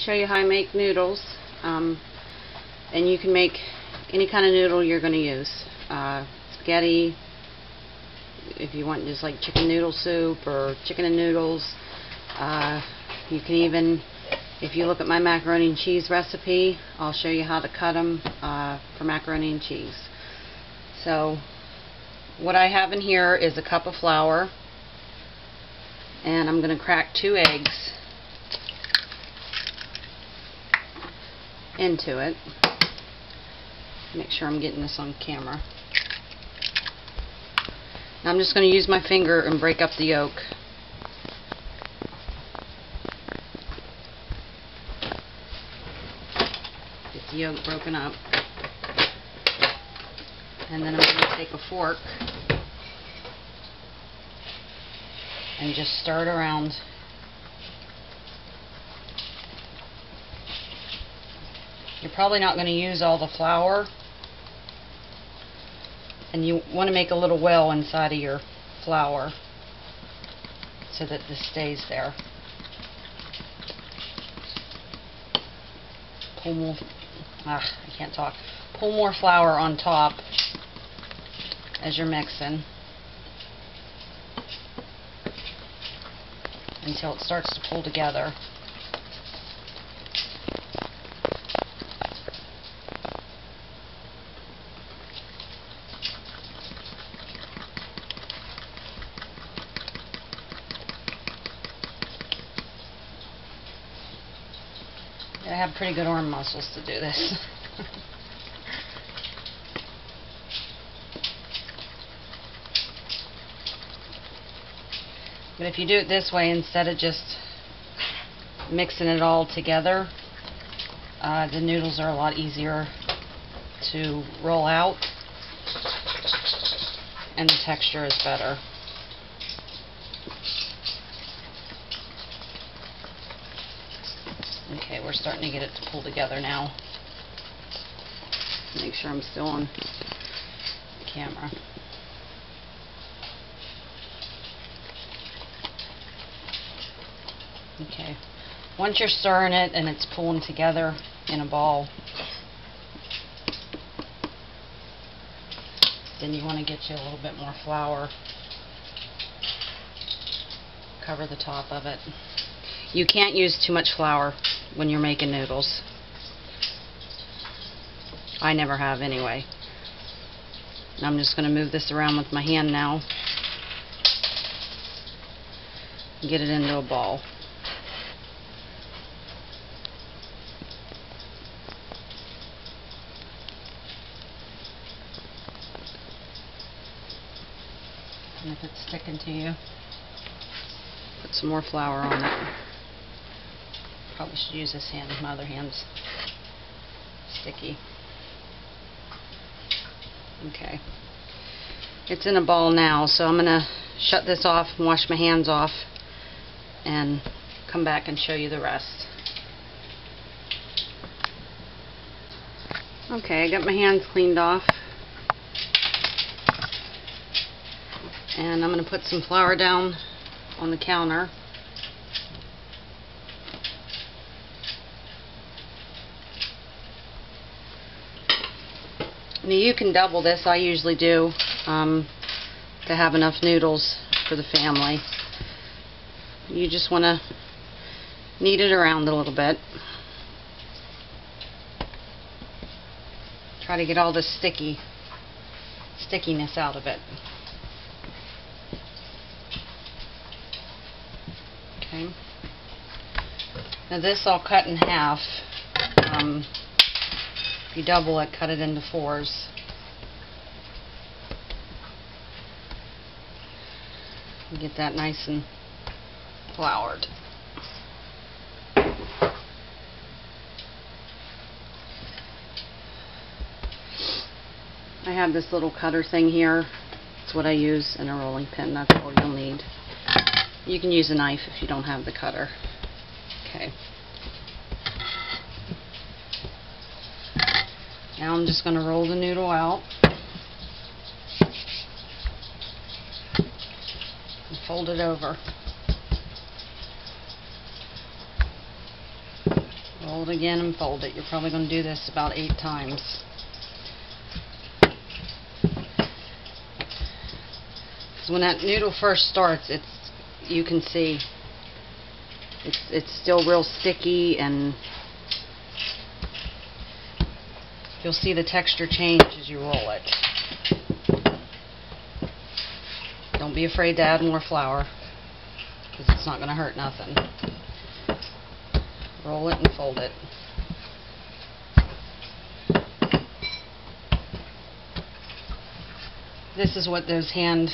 Show you how I make noodles, and you can make any kind of noodle you're going to use. Spaghetti, if you want just like chicken noodle soup or chicken and noodles. You can even, if you look at my macaroni and cheese recipe, I'll show you how to cut them for macaroni and cheese. So what I have in here is a cup of flour, and I'm going to crack 2 eggs into it. Make sure I'm getting this on camera. Now I'm just going to use my finger and break up the yolk. Get the yolk broken up. And then I'm going to take a fork and just stir it around. You're probably not going to use all the flour, and you want to make a little well inside of your flour so that this stays there. Pull more, I can't talk. Pull more flour on top as you're mixing until it starts to pull together. I have pretty good arm muscles to do this. But if you do it this way, instead of just mixing it all together, the noodles are a lot easier to roll out, and the texture is better. Okay, we're starting to get it to pull together now. Make sure I'm still on camera. Okay, once you're stirring it and it's pulling together in a ball, then you want to get you a little bit more flour. Cover the top of it. You can't use too much flour when you're making noodles. I never have anyway. And I'm just going to move this around with my hand now. Get it into a ball. And if it's sticking to you, put some more flour on it. Probably should use this hand. My other hand's sticky. Okay. It's in a ball now, so I'm going to shut this off and wash my hands off and come back and show you the rest. Okay, I got my hands cleaned off. And I'm going to put some flour down on the counter. Now you can double this, I usually do, to have enough noodles for the family. You just want to knead it around a little bit. Try to get all the stickiness out of it. Okay. Now this I'll cut in half. If you double it, cut it into 4s. And get that nice and floured. I have this little cutter thing here. It's what I use, and a rolling pin. That's all you'll need. You can use a knife if you don't have the cutter. Okay. Now I'm just going to roll the noodle out. fold it over. Roll it again and fold it. You're probably going to do this about 8 times. So when that noodle first starts, you can see it's still real sticky, and you'll see the texture change as you roll it. Don't be afraid to add more flour, because it's not going to hurt nothing. Roll it and fold it. This is what those hand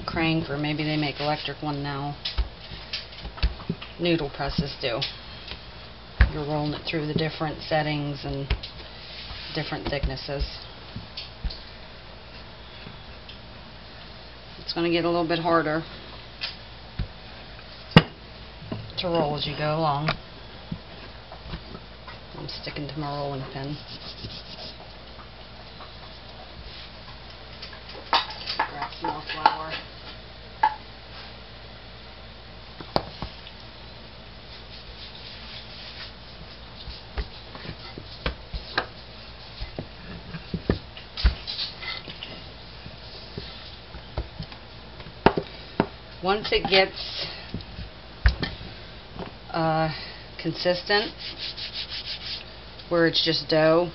crank, or maybe they make electric one now, noodle presses do. You're rolling it through the different settings and different thicknesses. It's going to get a little bit harder to roll as you go along. I'm sticking to my rolling pin. Grab some more flour. Once it gets consistent, where it's just dough,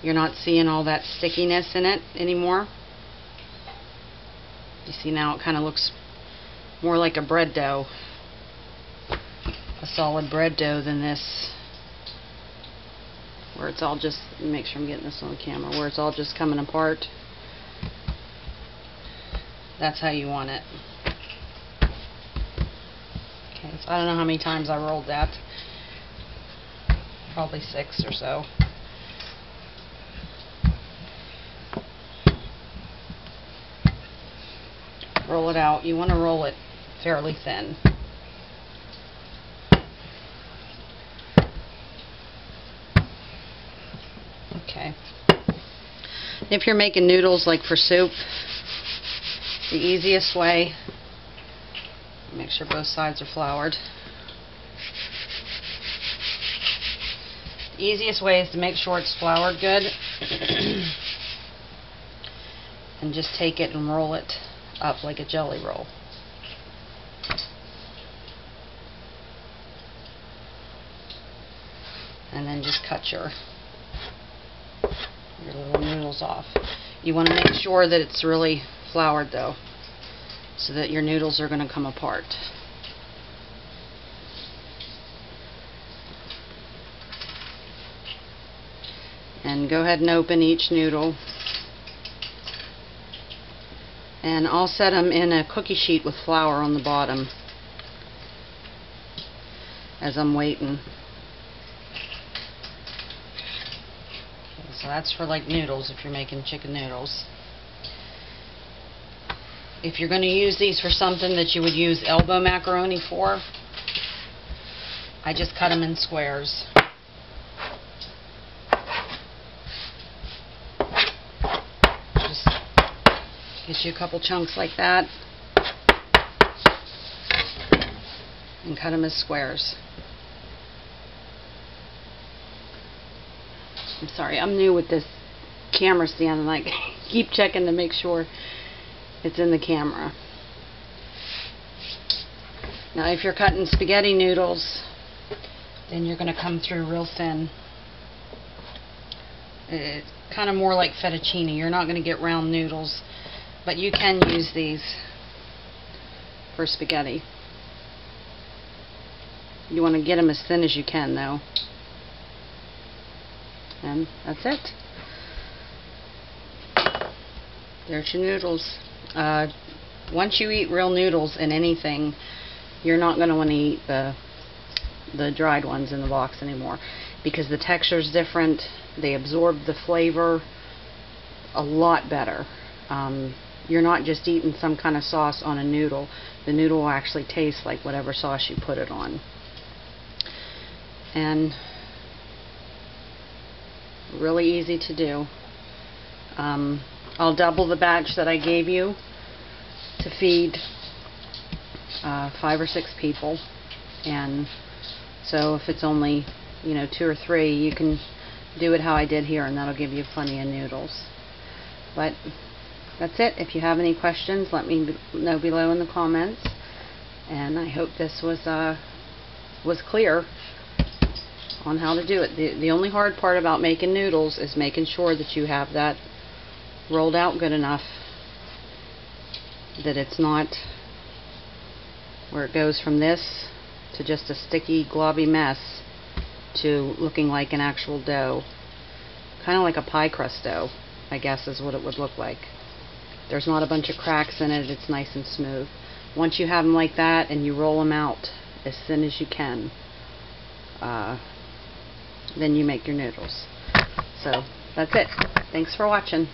you're not seeing all that stickiness in it anymore. You see now it kind of looks more like a bread dough, a solid bread dough, than this, where it's all just, make sure I'm getting this on the camera, where it's all just coming apart. That's how you want it. Okay, so I don't know how many times I rolled that. Probably 6 or so. Roll it out. You want to roll it fairly thin. Okay. If you're making noodles like for soup, the easiest way, make sure both sides are floured. The easiest way is to make sure it's floured good and just take it and roll it up like a jelly roll. And then just cut your little noodles off. You want to make sure that it's really floured though, so that your noodles are going to come apart. And go ahead and open each noodle. And I'll set them in a cookie sheet with flour on the bottom as I'm waiting. Okay, so that's for like noodles if you're making chicken noodles. If you're going to use these for something that you would use elbow macaroni for, I just cut them in squares. Just get you a couple chunks like that and cut them as squares. I'm sorry, I'm new with this camera stand and I keep checking to make sure it's in the camera. Now if you're cutting spaghetti noodles, then you're going to come through real thin. It's kind of more like fettuccine. You're not going to get round noodles, but you can use these for spaghetti. You want to get them as thin as you can though. And that's it. There's your noodles. Once you eat real noodles in anything, you're not going to want to eat the dried ones in the box anymore, because the texture is different. They absorb the flavor a lot better. You're not just eating some kind of sauce on a noodle. The noodle will actually taste like whatever sauce you put it on. And really easy to do. I'll double the batch that I gave you to feed 5 or 6 people, and so if it's only 2 or 3, you can do it how I did here, and that'll give you plenty of noodles. But that's it. If you have any questions, let me know below in the comments, and I hope this was clear on how to do it. The only hard part about making noodles is making sure that you have that rolled out good enough that it's not where it goes from this to just a sticky globby mess to looking like an actual dough, kind of like a pie crust dough, I guess is what it would look like. There's not a bunch of cracks in it. It's nice and smooth. Once you have them like that and you roll them out as thin as you can, then you make your noodles. So that's it. Thanks for watching.